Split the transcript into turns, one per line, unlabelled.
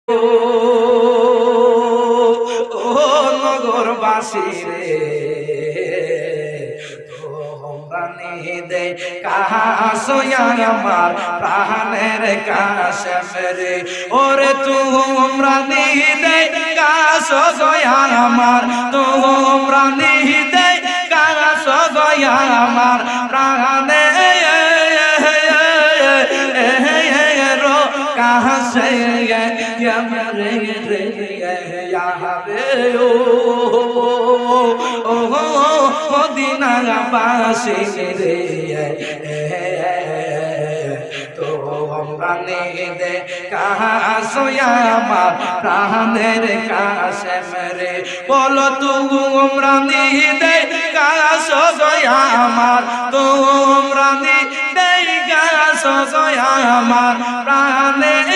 ও নগরবাসী রে, তোমরা নিদে কাশয়া আমার প্রাণের কাশেম রে। ওরে তোমরা নিদে কাশয়া আমার, তোমরা নিদে কাশয়া আমার প্রাণের कहाँ से या मेरे रे यहाँ रे ओ मदीना पासे रे तो हमरा दे कहाँ सोया मार प्राणेर काशे मेरे बोलो तू हमरा दे कहाँ सोया मार तुमरा दे कहाँ सोया मार प्राणेर